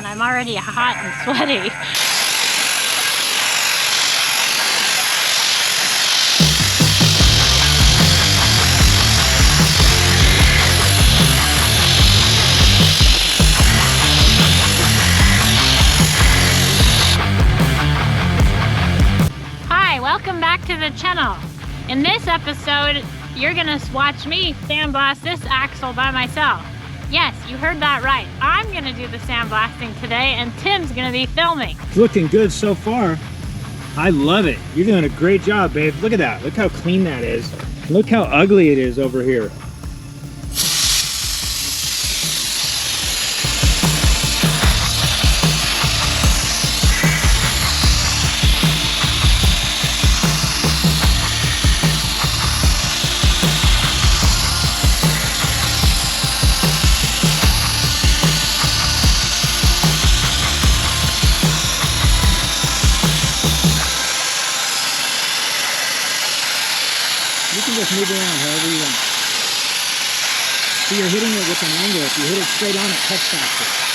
I'm already hot and sweaty. Hi, welcome back to the channel. In this episode, you're gonna watch me sandblast this axle by myself. Yes, you heard that right. I'm gonna do the sandblasting today and Tim's gonna be filming. It's looking good so far. I love it. You're doing a great job, babe. Look at that. Look how clean that is. Look how ugly it is over here. You can just move around however you want. So you're hitting it with an angle. If you hit it straight on, it cuts faster.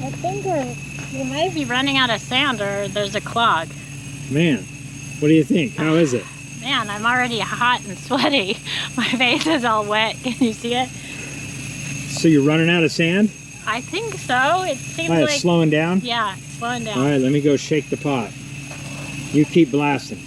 I think we might be running out of sand or there's a clog. Man, what do you think? How is it? Man, I'm already hot and sweaty. My face is all wet. Can you see it? So you're running out of sand? I think so. It seems Why, like... it's slowing down? Yeah, it's slowing down. All right, let me go shake the pot. You keep blasting.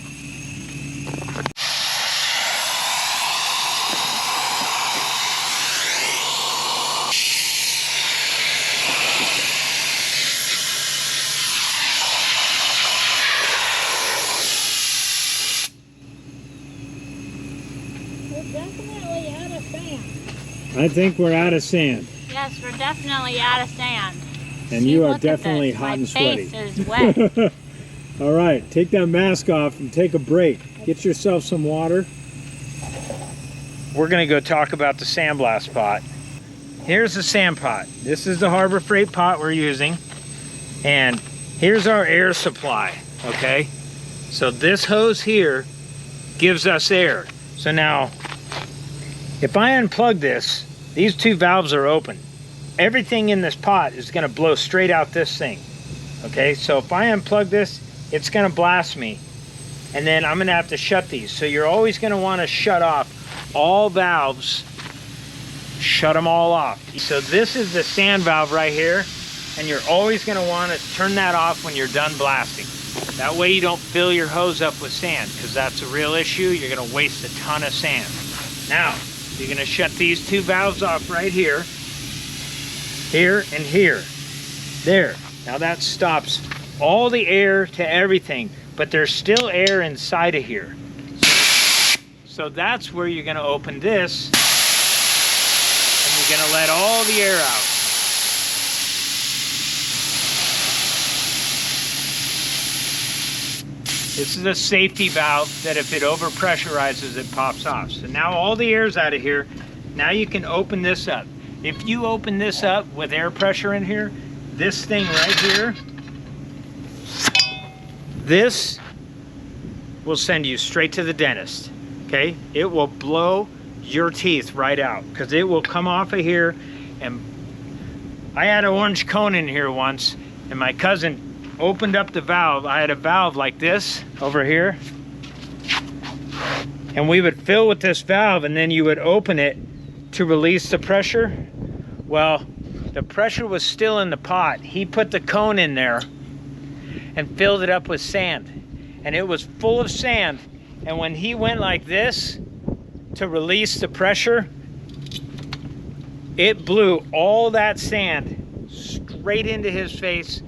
We're definitely out of sand. I think we're out of sand. Yes, we're definitely out of sand. And See, you are look at definitely this. hot and sweaty. My face is wet. All right, take that mask off and take a break. Get yourself some water. We're gonna go talk about the Sandblast pot. Here's the sand pot. This is the Harbor Freight pot we're using. And here's our air supply, okay? So this hose here gives us air. So now, if I unplug this, these two valves are open. Everything in this pot is gonna blow straight out this thing. Okay, so if I unplug this, it's gonna blast me. And then I'm gonna have to shut these. So you're always gonna wanna shut off all valves, shut them all off. So this is the sand valve right here, and you're always gonna wanna turn that off when you're done blasting. That way you don't fill your hose up with sand, because that's a real issue. You're gonna waste a ton of sand. Now, you're gonna shut these two valves off right here, here and here. There. Now that stops all the air to everything, but there's still air inside of here. So that's where you're gonna open this, and you're gonna let all the air out. This is a safety valve that if it overpressurizes, it pops off. So now all the air's out of here. Now you can open this up. If you open this up with air pressure in here, this thing right here, this will send you straight to the dentist, okay? It will blow your teeth right out because it will come off of here. And I had an orange cone in here once, and my cousin opened up the valve. I had a valve like this over here, and we would fill with this valve, and then you would open it to release the pressure. Well, the pressure was still in the pot. He put the cone in there, and filled it up with sand. And it was full of sand. And when he went like this to release the pressure, it blew all that sand straight into his face.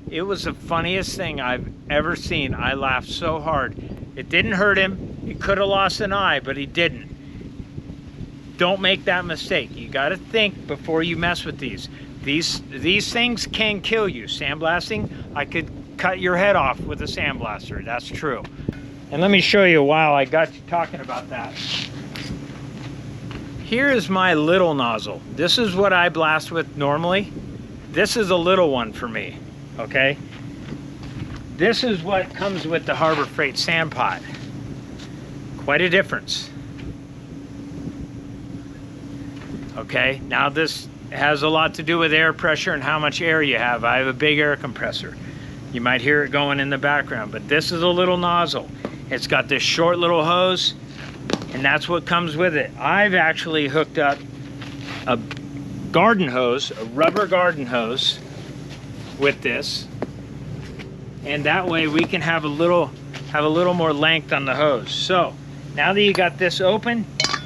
It was the funniest thing I've ever seen. I laughed so hard. It didn't hurt him. He could have lost an eye, but he didn't. Don't make that mistake. You got to think before you mess with these. These things can kill you. Sandblasting, I could cut your head off with a sandblaster. That's true. And let me show you while I got you talking about that. Here is my little nozzle. This is what I blast with normally. This is a little one for me, okay? This is what comes with the Harbor Freight Sandpot. Quite a difference. Okay, now this has a lot to do with air pressure and how much air you have. I have a big air compressor. You might hear it going in the background, but this is a little nozzle. It's got this short little hose, and that's what comes with it. I've actually hooked up a garden hose, a rubber garden hose with this, and that way we can have a little more length on the hose. So now that you got this open,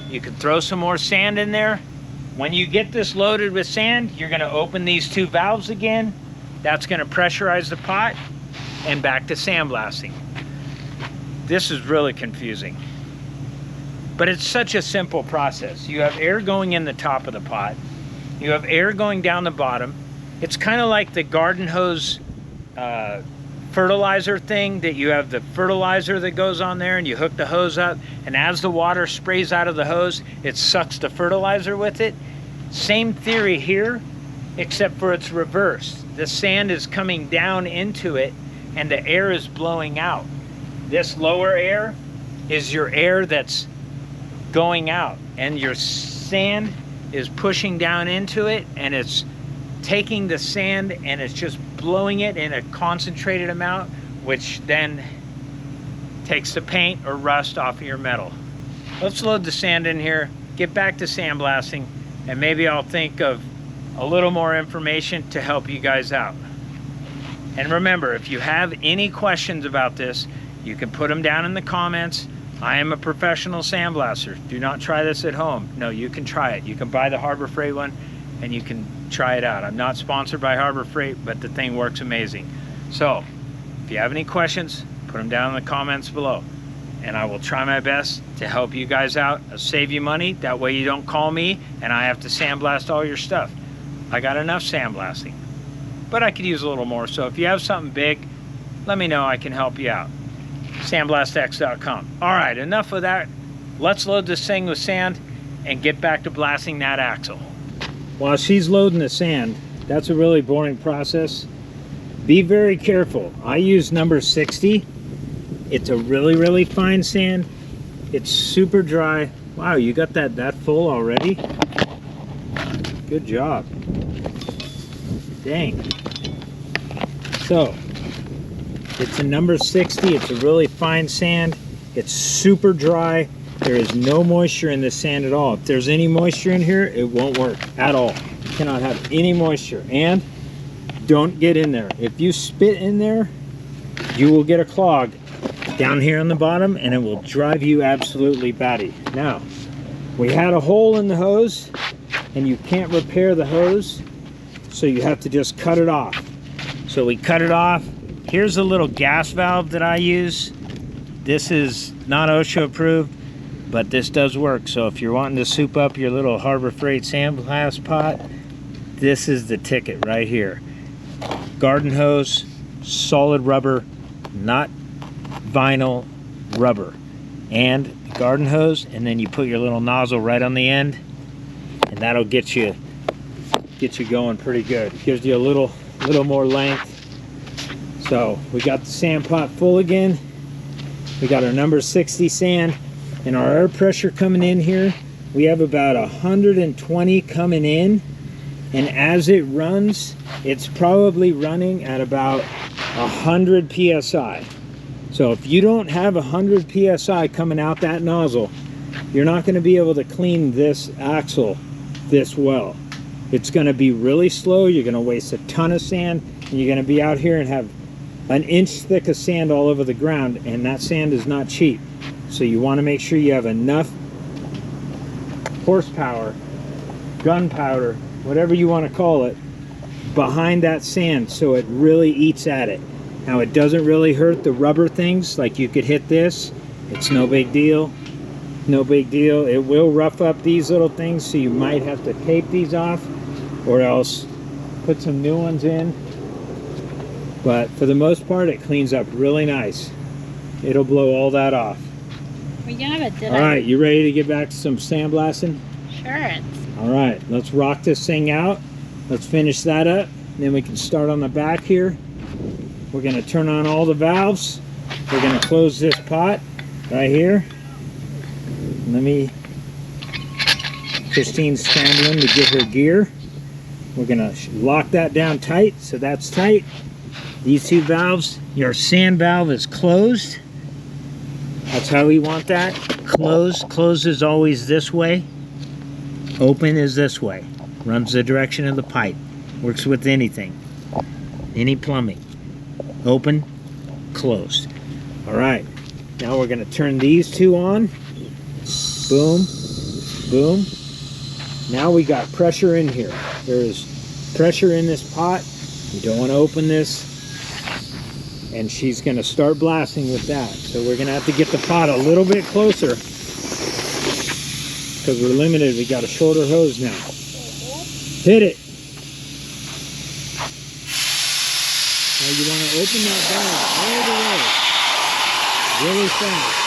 you can throw some more sand in there. When you get this loaded with sand, you're gonna open these two valves again. That's gonna pressurize the pot, and back to sandblasting. This is really confusing, but it's such a simple process. You have air going in the top of the pot. You have air going down the bottom. It's kind of like the garden hose fertilizer thing, that you have the fertilizer that goes on there and you hook the hose up, and as the water sprays out of the hose, it sucks the fertilizer with it. Same theory here, except for it's reversed. The sand is coming down into it and the air is blowing out. This lower air is your air that's going out, and your sand is pushing down into it, and it's taking the sand and it's just blowing it in a concentrated amount, which then takes the paint or rust off of your metal. Let's load the sand in here, get back to sandblasting, and maybe I'll think of a little more information to help you guys out. And remember, if you have any questions about this, you can put them down in the comments. I am a professional sandblaster. Do not try this at home. No, you can try it. You can buy the Harbor Freight one and you can try it out. I'm not sponsored by Harbor Freight, but the thing works amazing. So if you have any questions, put them down in the comments below, and I will try my best to help you guys out, save you money. That way you don't call me and I have to sandblast all your stuff. I got enough sandblasting, but I could use a little more. So if you have something big, let me know. I can help you out. Sandblastx.com. All right, enough of that. Let's load this thing with sand and get back to blasting that axle. While she's loading the sand, that's a really boring process. Be very careful. I use number 60. It's a really, really fine sand. It's super dry. Wow, you got that full already? Good job. Dang. So, it's a number 60. It's a really fine sand. It's super dry. There is no moisture in this sand at all. If there's any moisture in here, it won't work at all. You cannot have any moisture. And don't get in there. If you spit in there, you will get a clog down here on the bottom, and it will drive you absolutely batty. Now, we had a hole in the hose, and you can't repair the hose, so you have to just cut it off. So we cut it off. Here's a little gas valve that I use. This is not OSHA approved, but this does work. So if you're wanting to soup up your little Harbor Freight Sandblast pot, this is the ticket right here. Garden hose, solid rubber, not vinyl, rubber. And garden hose, and then you put your little nozzle right on the end, and that'll get you going pretty good. Gives you a little more length. So we got the sand pot full again. We got our number 60 sand, and our air pressure coming in here, we have about 120 coming in, and as it runs, it's probably running at about 100 psi. So if you don't have 100 psi coming out that nozzle, you're not going to be able to clean this axle this well. It's going to be really slow. You're going to waste a ton of sand, and you're going to be out here and have an inch thick of sand all over the ground, and that sand is not cheap. So you want to make sure you have enough horsepower, gunpowder, whatever you want to call it, behind that sand so it really eats at it. Now it doesn't really hurt the rubber things, like you could hit this, it's no big deal. No big deal. It will rough up these little things, so you might have to tape these off or else put some new ones in. But for the most part, it cleans up really nice. It'll blow all that off. We have it, did All right, you ready to get back to some sandblasting? Sure. All right, let's rock this thing out. Let's finish that up. Then we can start on the back here. We're gonna turn on all the valves. We're gonna close this pot right here. Let me, Christine's scrambling to get her gear. We're gonna lock that down tight, so that's tight. These two valves, your sand valve is closed. That's how we want that. Closed. Closed is always this way. Open is this way. Runs the direction of the pipe. Works with anything. Any plumbing. Open, closed. All right. Now we're gonna turn these two on. Boom, boom. Now we got pressure in here. There's pressure in this pot. You don't want to open this. And she's going to start blasting with that. So we're going to have to get the pot a little bit closer because we're limited. We got a shorter hose now. Hit it. Now you want to open that valve all the way. Really fast.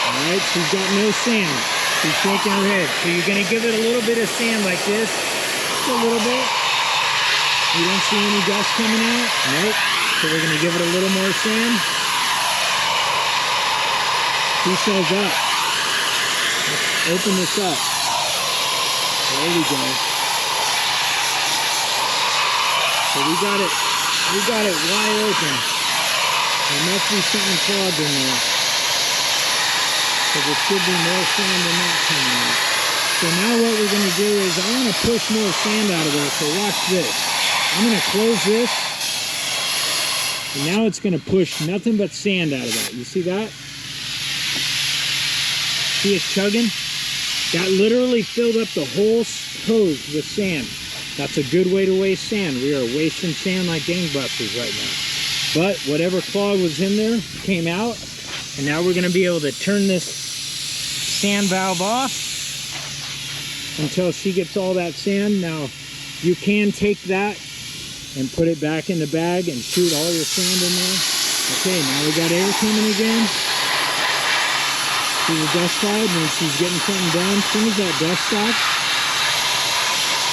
Alright, she's got no sand. She's shaking her head. So you're going to give it a little bit of sand like this. Just a little bit. You don't see any dust coming out? Nope. So we're going to give it a little more sand. 2 cells up. Let's open this up. There we go. So we got it wide open. There must be something clogged in there. Because there should be more sand than that coming out. So now what we're going to do is I want to push more sand out of there. So watch this. I'm going to close this. And now it's going to push nothing but sand out of that. You see that? See it chugging? That literally filled up the whole hose with sand. That's a good way to waste sand. We are wasting sand like gangbusters right now. But whatever clog was in there came out. And now we're going to be able to turn this sand valve off until she gets all that sand. Now, you can take that and put it back in the bag and shoot all your sand in there. Okay, now we got air coming again. See the dust side when she's getting something done. As soon as that dust stops,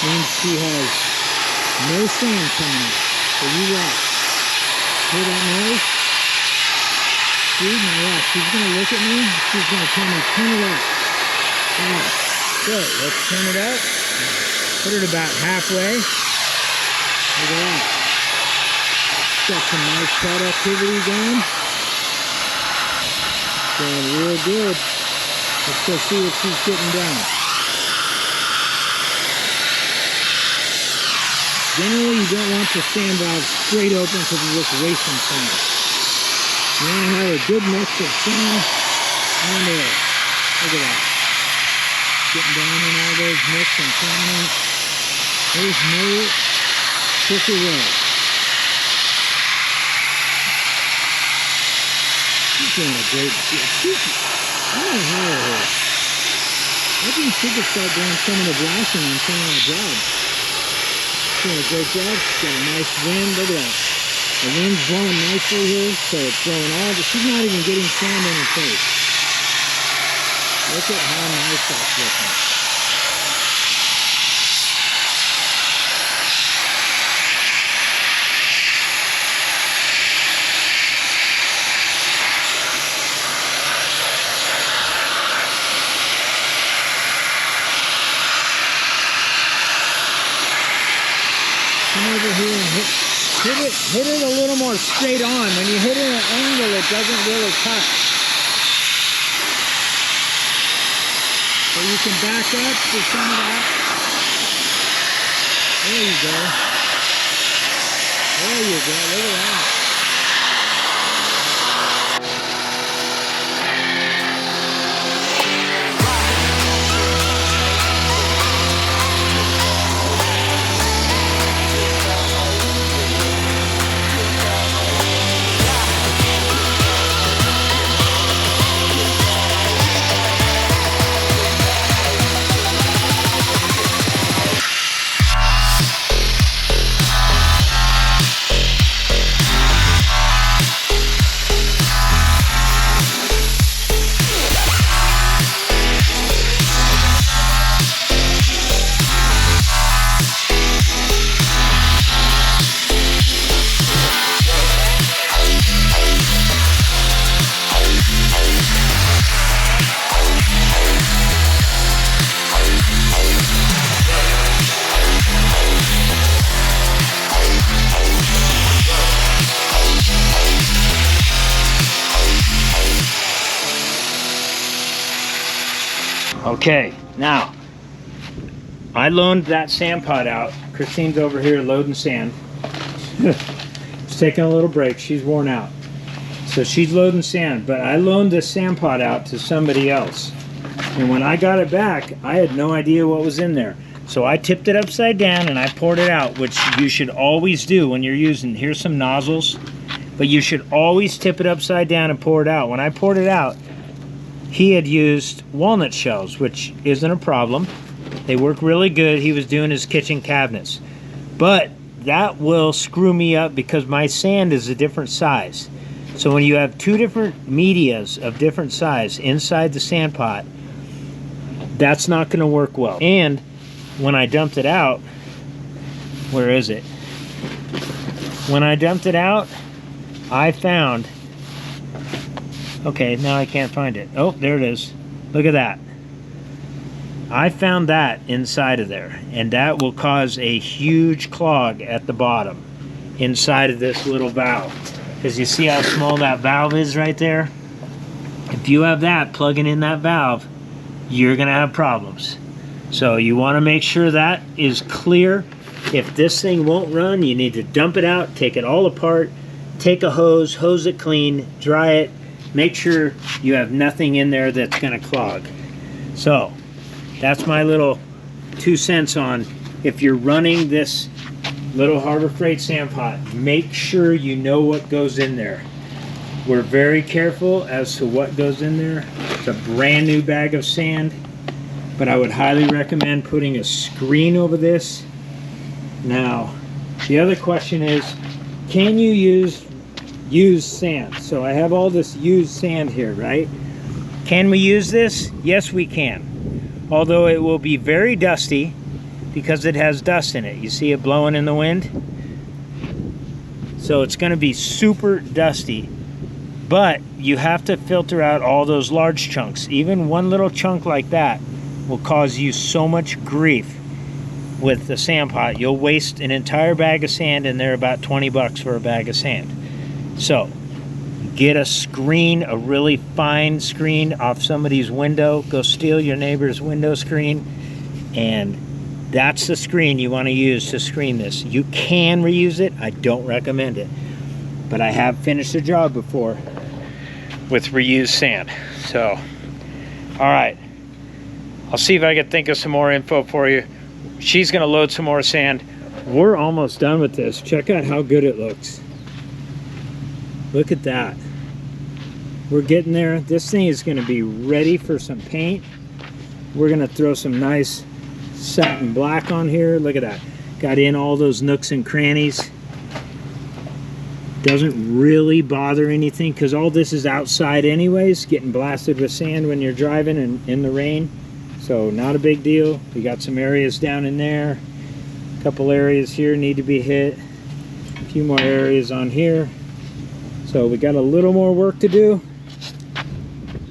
means she has no sand coming out. So you watch. Hear that noise? See, now watch. She's going to look at me. She's going to tell me, turn it up. Alright, so let's turn it up. Put it about halfway. Look at that. Got some nice productivity going. Going real good. Let's go see what she's getting done. Generally, you don't want the sand valve straight open because you're just wasting sand. You want to have a good mix of sand and air. Look at that. Getting down in all those nicks and crannies. There's no quicker way. She's doing a great job. I'm going to hire her. I think she could start doing some of the blasting on some of our jobs. Doing a great job. She's got a nice wind. Look at that. The wind's blowing nicely here, so it's blowing all the... She's not even getting sand in her face. Look at how nice that's looking. Come over here and hit it a little more straight on. When you hit it at an angle, it doesn't really cut. So you can back up to some of that. There you go. There you go. Look at that. Okay, now, I loaned that sand pot out. Christine's over here loading sand. She's taking a little break. She's worn out. So she's loading sand, but I loaned this sand pot out to somebody else. And when I got it back, I had no idea what was in there. So I tipped it upside down and I poured it out, which you should always do when you're using, here's some nozzles, but you should always tip it upside down and pour it out. When I poured it out, he had used walnut shells, which isn't a problem. They work really good. He was doing his kitchen cabinets. But that will screw me up because my sand is a different size. So when you have two different medias of different size inside the sand pot, that's not going to work well. And when I dumped it out, where is it? When I dumped it out, I found, okay, now I can't find it. Oh, there it is. Look at that. I found that inside of there, and that will cause a huge clog at the bottom inside of this little valve. Because you see how small that valve is right there? If you have that plugging in that valve, you're gonna have problems. So you wanna make sure that is clear. If this thing won't run, you need to dump it out, take it all apart, take a hose, hose it clean, dry it, make sure you have nothing in there that's gonna clog. So, that's my little 2 cents on if you're running this little Harbor Freight sand pot, make sure you know what goes in there. We're very careful as to what goes in there. It's a brand new bag of sand, but I would highly recommend putting a screen over this. Now, the other question is, can you use used sand? So I have all this used sand here, right? Can we use this? Yes, we can. Although it will be very dusty because it has dust in it. You see it blowing in the wind? So it's going to be super dusty. But you have to filter out all those large chunks. Even one little chunk like that will cause you so much grief with the sand pot. You'll waste an entire bag of sand and they're about 20 bucks for a bag of sand. So get a screen, a really fine screen off somebody's window. Go steal your neighbor's window screen, and that's the screen you want to use to screen this. You can reuse it. I don't recommend it, but I have finished a job before with reused sand. So, all right, I'll see if I can think of some more info for you. She's gonna load some more sand. We're almost done with this. Check out how good it looks. Look at that. We're getting there. This thing is going to be ready for some paint. We're going to throw some nice satin black on here. Look at that. Got in all those nooks and crannies. Doesn't really bother anything because all this is outside anyways, getting blasted with sand when you're driving and in the rain. So not a big deal. We got some areas down in there. A couple areas here need to be hit. A few more areas on here. So we got a little more work to do,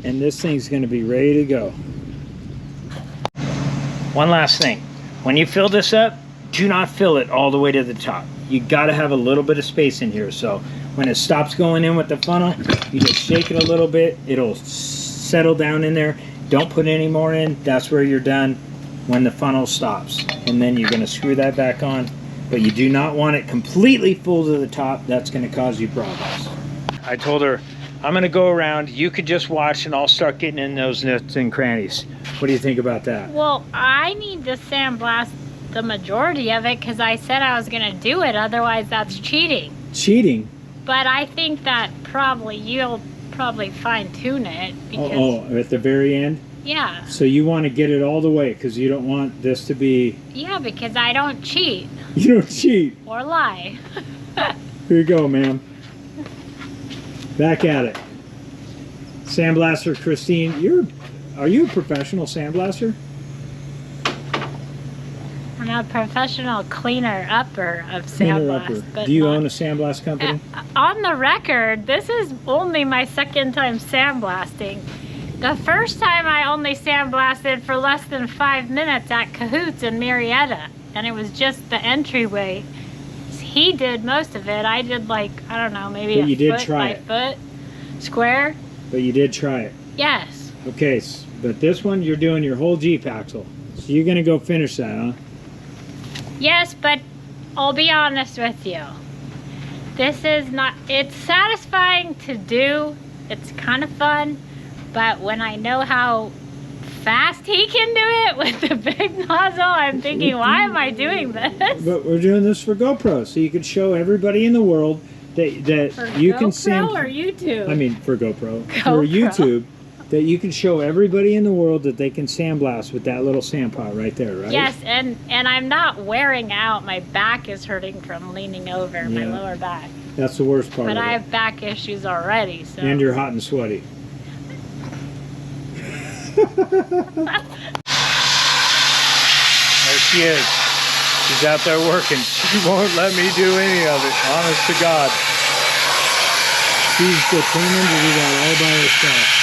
and this thing's going to be ready to go. One last thing. When you fill this up, do not fill it all the way to the top. You got to have a little bit of space in here. So when it stops going in with the funnel, you just shake it a little bit. It'll settle down in there. Don't put any more in. That's where you're done when the funnel stops. And then you're going to screw that back on. But you do not want it completely full to the top. That's going to cause you problems. I told her, I'm going to go around. You could just watch and I'll start getting in those nooks and crannies. What do you think about that? Well, I need to sandblast the majority of it because I said I was going to do it. Otherwise, that's cheating. Cheating? But I think that you'll probably fine tune it. Because, oh, at the very end? Yeah. So you want to get it all the way because you don't want this to be... Yeah, because I don't cheat. You don't cheat? Or lie. Here you go, ma'am. Back at it. Sandblaster Christine, are you a professional sandblaster? I'm a professional cleaner-upper of Sandblast. But do you own a Sandblast company? On the record, this is only my second time sandblasting. The first time I only sandblasted for less than 5 minutes at Cahoots in Marietta, and it was just the entryway. He did most of it. I did like, I don't know, maybe a foot by foot square. But you did try it? Yes. Okay, But this one, you're doing your whole Jeep axle. So you're gonna go finish that, huh? Yes, but I'll be honest with you. This is not, it's satisfying to do. It's kind of fun, but when I know how fast he can do it with the big nozzle, I'm thinking, why am I doing this? But we're doing this for GoPro, so you can show everybody in the world that For you GoPro can sand. or YouTube? I mean, for GoPro. For GoPro. YouTube, that you can show everybody in the world that they can sandblast with that little sand pot right there, right? Yes, and I'm not wearing out. My back is hurting from leaning over, my Yeah. lower back. That's the worst part But of I it. have back issues already, so. And you're hot and sweaty. There she is. She's out there working. She won't let me do any of it, honest to God. She's determined to do that all by herself.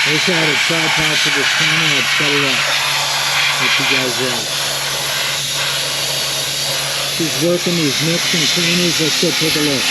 I wish I had a tripod for this camera, I'd set it up. Let you guys right. She's working these nooks and crannies. Let's go take a look.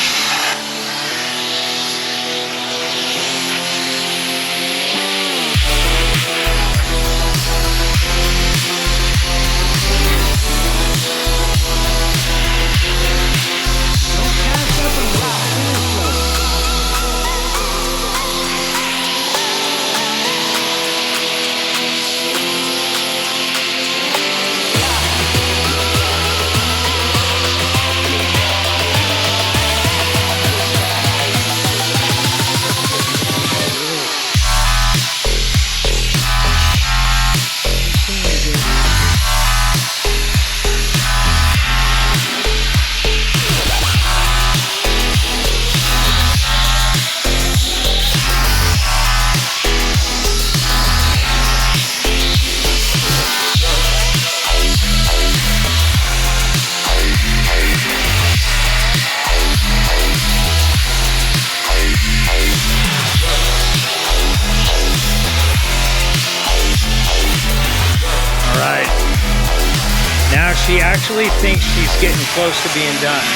Now she actually thinks she's getting close to being done.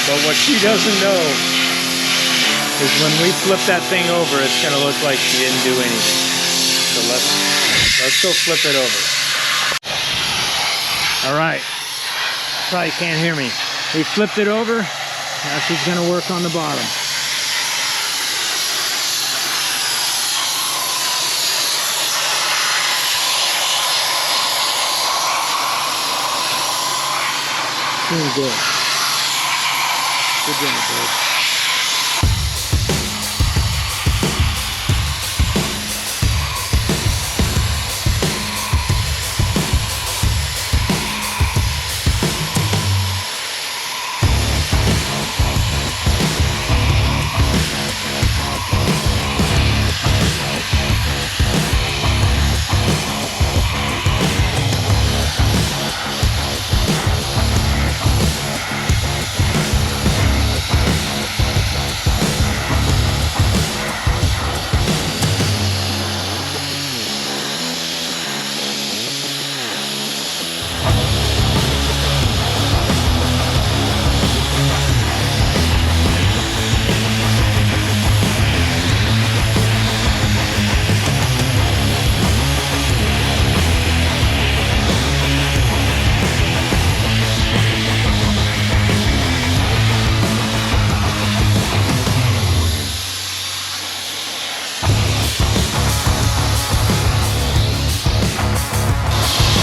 But what she doesn't know is when we flip that thing over, it's gonna look like she didn't do anything. So let's go flip it over. All right, probably can't hear me. We flipped it over, now she's gonna work on the bottom. Doing good. Good job, bud.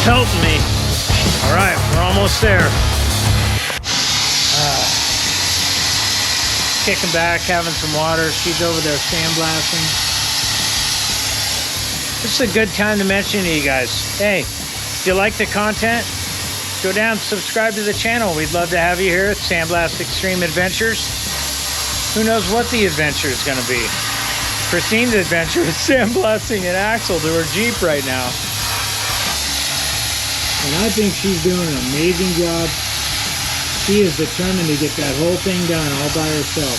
Helping me. All right, we're almost there. Kicking back, having some water. She's over there sandblasting. This is a good time to mention to you guys, hey, if you like the content, go down and subscribe to the channel. We'd love to have you here at Sandblast Extreme Adventures. Who knows what the adventure is going to be. Christine's adventure is sandblasting an axle to her Jeep right now. And I think she's doing an amazing job. She is determined to get that whole thing done all by herself.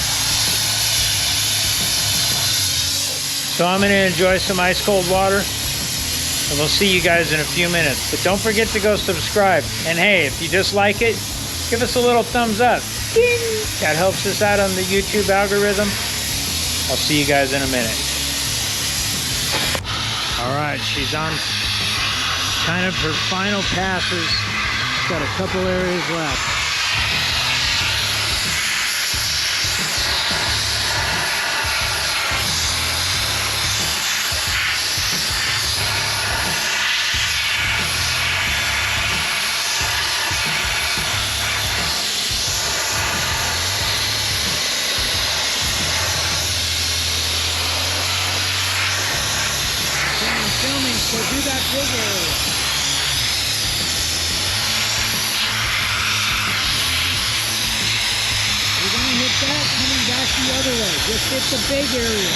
So I'm going to enjoy some ice cold water. And we'll see you guys in a few minutes. But don't forget to go subscribe. And hey, if you just like it, give us a little thumbs up. Ding! That helps us out on the YouTube algorithm. I'll see you guys in a minute. All right, she's on kind of her final passes. Got a couple areas left. So do that big area. You're going to hit that coming back the other way. Just hit the big area.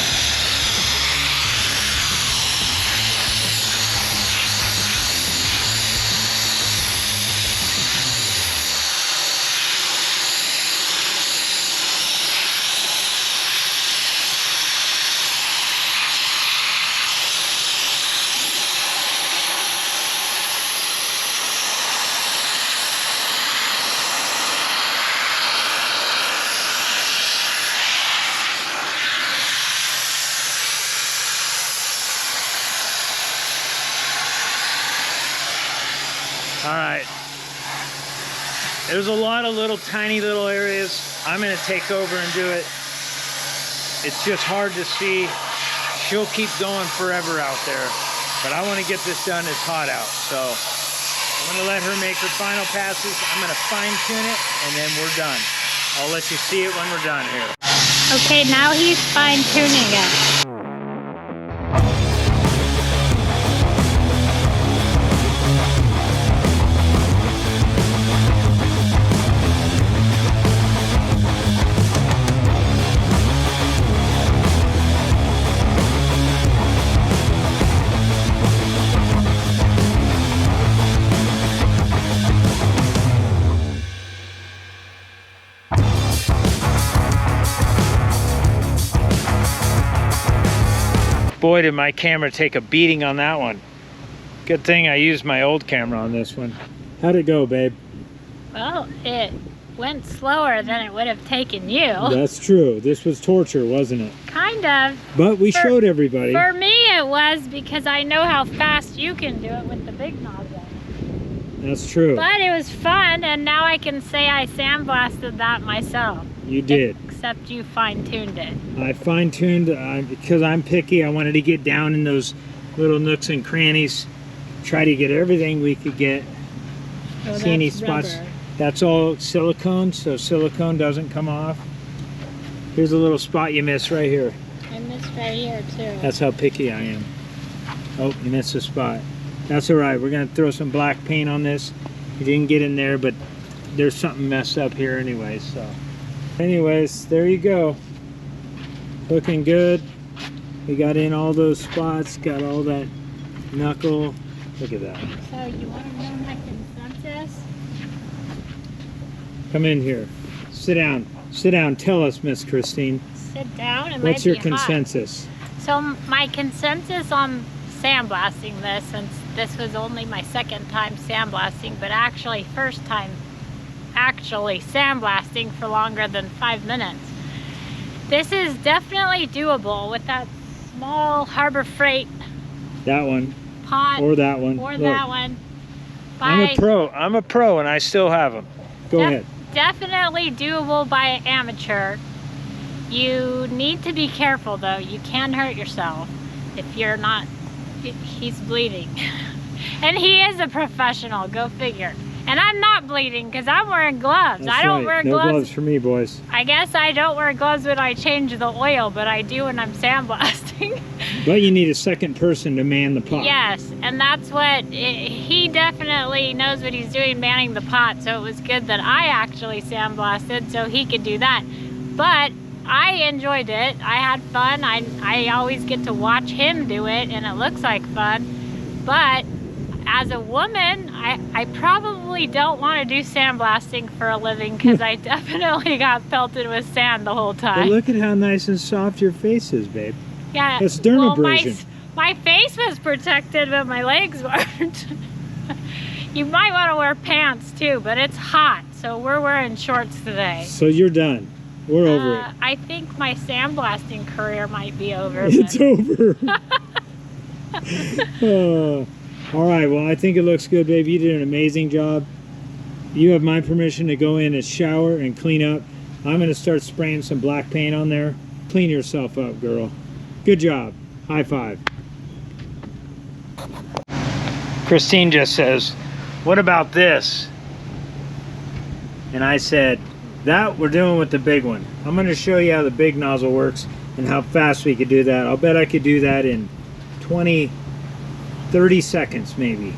All right, there's a lot of tiny little areas. I'm gonna take over and do it. It's just hard to see. She'll keep going forever out there, but I wanna get this done. It's hot out, so I'm gonna let her make her final passes. I'm gonna fine tune it, and then we're done. I'll let you see it when we're done here. Okay, now he's fine tuning it. Boy, did my camera take a beating on that one. Good thing I used my old camera on this one. How'd it go, babe? Well, it went slower than it would have taken you. That's true. This was torture, wasn't it? Kind of. But we showed everybody. For me, it was because I know how fast you can do it with the big nozzle. That's true. But it was fun, and now I can say I sandblasted that myself. You did. Except you fine-tuned it. I fine-tuned because I'm picky. I wanted to get down in those little nooks and crannies, try to get everything we could get. Oh, see any spots? Rubber. That's all silicone, so silicone doesn't come off. Here's a little spot you missed right here. I missed right here too. That's how picky I am. Oh, you missed a spot. That's all right. We're gonna throw some black paint on this. You didn't get in there, but there's something messed up here anyway, so. Anyways, there you go. Looking good. We got in all those spots, got all that knuckle. Look at that. So you want to know my consensus? Come in here. Sit down. Sit down. Tell us, Miss Christine. Sit down. It What's might your be hot. consensus? So my consensus on sandblasting this, since this was only my second time sandblasting, but actually first time actually sandblasting for longer than 5 minutes. This is definitely doable with that small Harbor Freight That one. pot. Or that one. Or Look. that one. I'm a pro. I'm a pro and I still have them. Go ahead. Definitely doable by an amateur. You need to be careful though. You can hurt yourself if you're not. He's bleeding. And he is a professional, go figure. And I'm not bleeding because I'm wearing gloves. That's I don't right. wear No gloves. gloves for me, boys. I guess I don't wear gloves when I change the oil, but I do when I'm sandblasting. But you need a second person to man the pot. Yes, and that's what, he definitely knows what he's doing manning the pot, so it was good that I actually sandblasted so he could do that. But I enjoyed it. I had fun. I always get to watch him do it, and it looks like fun. But as a woman, I probably don't want to do sandblasting for a living because I definitely got pelted with sand the whole time. But look at how nice and soft your face is, babe. Yeah. That's dermabrasion. My face was protected, but my legs weren't. You might want to wear pants too, but it's hot, so we're wearing shorts today. So you're done. We're over it. I think my sandblasting career might be over. It's over. All right, well, I think it looks good, babe. You did an amazing job. You have my permission to go in and shower and clean up. I'm gonna start spraying some black paint on there. Clean yourself up, girl. Good job. High five. Christine just says, what about this? And I said, that we're doing with the big one. I'm gonna show you how the big nozzle works and how fast we could do that. I'll bet I could do that in 20, 30 seconds maybe.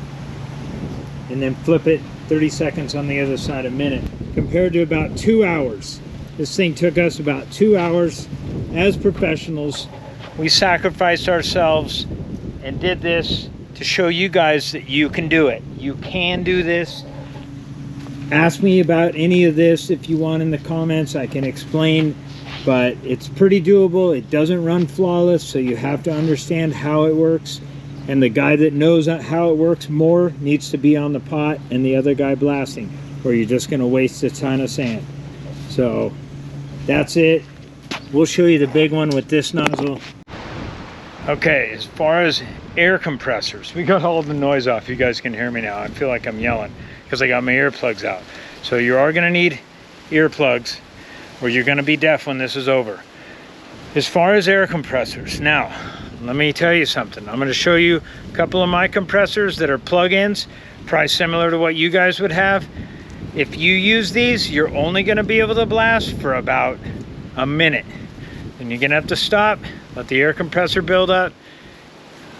And then flip it 30 seconds on the other side, a minute. Compared to about 2 hours. This thing took us about 2 hours as professionals. We sacrificed ourselves and did this to show you guys that you can do it. You can do this. Ask me about any of this if you want in the comments. I can explain, but it's pretty doable. It doesn't run flawless, so you have to understand how it works. And the guy that knows how it works more needs to be on the pot and the other guy blasting, or you're just gonna waste a ton of sand. So that's it. We'll show you the big one with this nozzle. Okay, as far as air compressors, we got all the noise off. You guys can hear me now. I feel like I'm yelling because I got my earplugs out. So you are gonna need earplugs or you're gonna be deaf when this is over. As far as air compressors, now, let me tell you something. I'm gonna show you a couple of my compressors that are plug-ins, probably similar to what you guys would have. If you use these, you're only gonna be able to blast for about a minute. Then you're gonna have to stop, let the air compressor build up,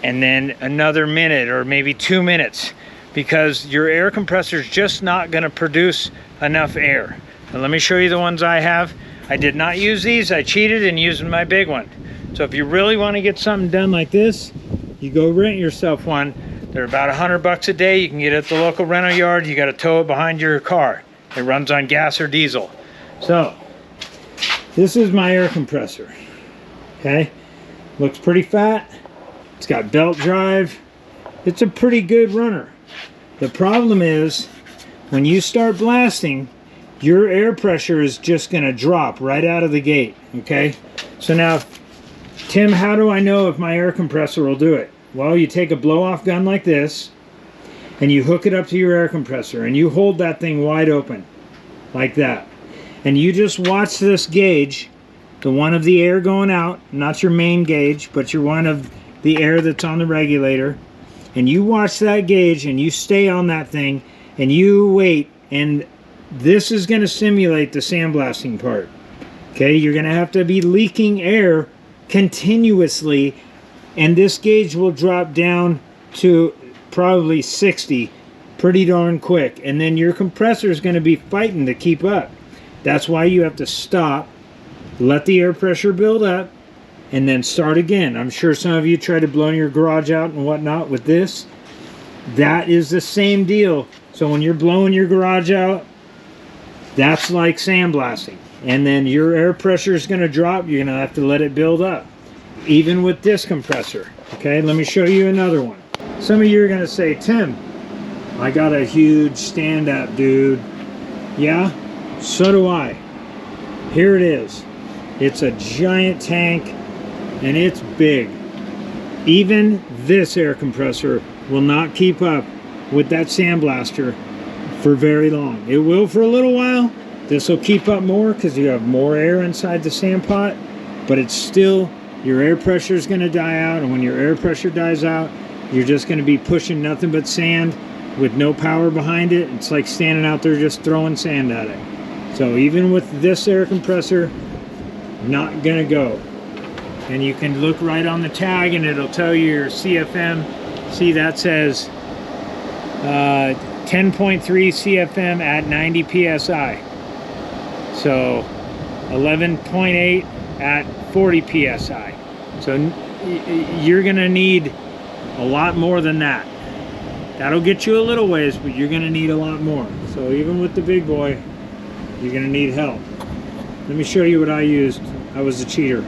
and then another minute or maybe 2 minutes, because your air compressor is just not gonna produce enough air. Now let me show you the ones I have. I did not use these, I cheated and used my big one. So if you really wanna get something done like this, you go rent yourself one. They're about $100 a day. You can get it at the local rental yard. You gotta tow it behind your car. It runs on gas or diesel. So, this is my air compressor, okay? Looks pretty fat. It's got belt drive. It's a pretty good runner. The problem is, when you start blasting, your air pressure is just gonna drop right out of the gate, okay? So now, Tim, how do I know if my air compressor will do it? Well, you take a blow-off gun like this, and you hook it up to your air compressor, and you hold that thing wide open, like that. And you just watch this gauge, the one of the air going out, not your main gauge, but your one of the air that's on the regulator. And you watch that gauge, and you stay on that thing, and you wait, and this is going to simulate the sandblasting part. Okay, you're going to have to be leaking air continuously, and this gauge will drop down to probably 60 pretty darn quick, and then your compressor is going to be fighting to keep up. That's why you have to stop, let the air pressure build up, and then start again. I'm sure some of you try to blow your garage out and whatnot with this. That is the same deal. So when you're blowing your garage out, that's like sandblasting. And then your air pressure is going to drop. You're going to have to let it build up. Even with this compressor. Okay, let me show you another one. Some of you are going to say, Tim, I got a huge stand-up, dude. Yeah, so do I. Here it is. It's a giant tank, and it's big. Even this air compressor will not keep up with that sandblaster for very long. It will for a little while. This will keep up more because you have more air inside the Sandpot, but it's still, your air pressure is going to die out, and when your air pressure dies out, you're just going to be pushing nothing but sand with no power behind it. It's like standing out there just throwing sand at it. So even with this air compressor, not going to go. And you can look right on the tag and it'll tell you your CFM. See, that says 10.3 CFM at 90 PSI. So 11.8 at 40 PSI. So you're gonna need a lot more than that. That'll get you a little ways, but you're gonna need a lot more. So even with the big boy, you're gonna need help. Let me show you what I used. I was a cheater.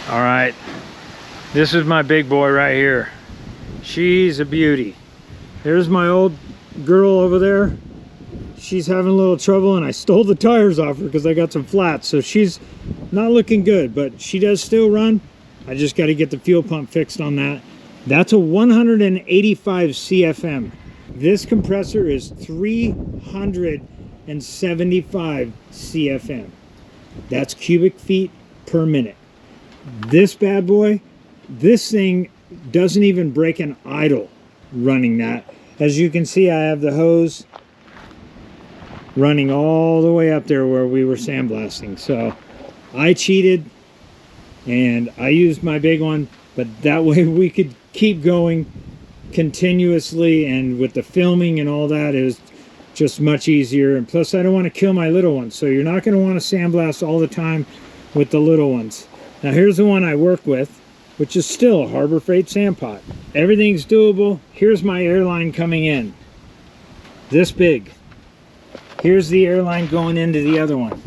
All right, this is my big boy right here. She's a beauty. There's my old girl over there. She's having a little trouble, and I stole the tires off her because I got some flats. So she's not looking good, but she does still run. I just got to get the fuel pump fixed on that. That's a 185 CFM. This compressor is 375 CFM. That's cubic feet per minute. This bad boy, this thing doesn't even break an idle running that. As you can see, I have the hose running all the way up there where we were sandblasting. So I cheated and I used my big one, but that way we could keep going continuously, and with the filming and all that, it was just much easier. And plus, I don't want to kill my little ones, so you're not going to want to sandblast all the time with the little ones. Now here's the one I work with, which is still a Harbor Freight Sandpot. Everything's doable. Here's my airline coming in, this big. Here's the airline going into the other one.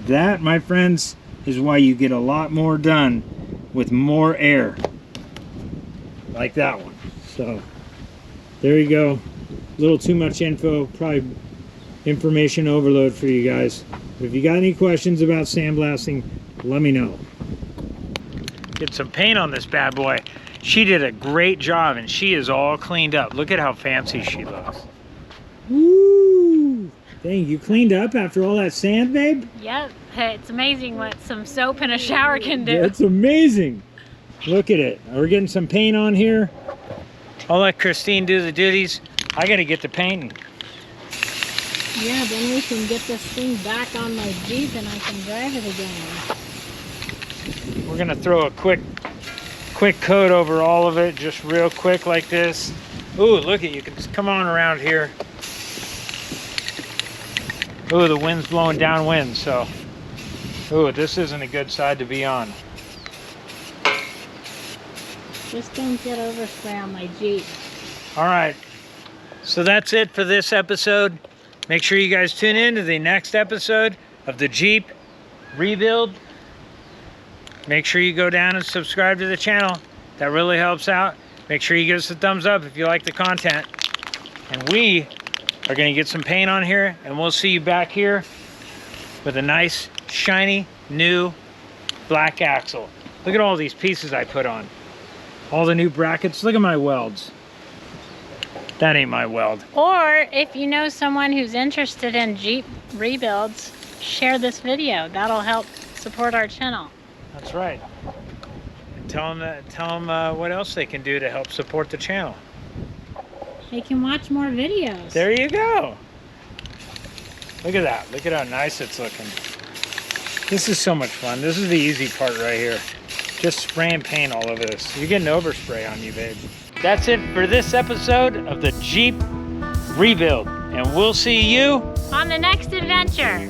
That, my friends, is why you get a lot more done with more air, like that one. So there you go. A little too much info, probably information overload for you guys. If you got any questions about sandblasting, let me know. Get some paint on this bad boy. She did a great job, and she is all cleaned up. Look at how fancy she looks. Woo! Dang, you cleaned up after all that sand, babe? Yep. Hey, it's amazing what some soap in a shower can do. It's amazing. Look at it. We're getting some paint on here. I'll let Christine do the duties. I gotta get to painting. Yeah, then we can get this thing back on my Jeep and I can drive it again. We're gonna throw a quick coat over all of it, just real quick like this. Ooh, look at you. Can just come on around here. Ooh, the wind's blowing downwind, so. Ooh, this isn't a good side to be on. Just don't get overspray on my Jeep. All right, so that's it for this episode. Make sure you guys tune in to the next episode of the Jeep rebuild. Make sure you go down and subscribe to the channel. That really helps out. Make sure you give us a thumbs up if you like the content. And we are gonna get some paint on here, and we'll see you back here with a nice, shiny, new black axle. Look at all these pieces I put on. All the new brackets. Look at my welds. That ain't my weld. Or if you know someone who's interested in Jeep rebuilds, share this video. That'll help support our channel. That's right. And tell them what else they can do to help support the channel. They can watch more videos. There you go. Look at that. Look at how nice it's looking. This is so much fun. This is the easy part right here. Just spray and paint all over this. You're getting overspray on you, babe. That's it for this episode of the Jeep rebuild. And we'll see you on the next adventure.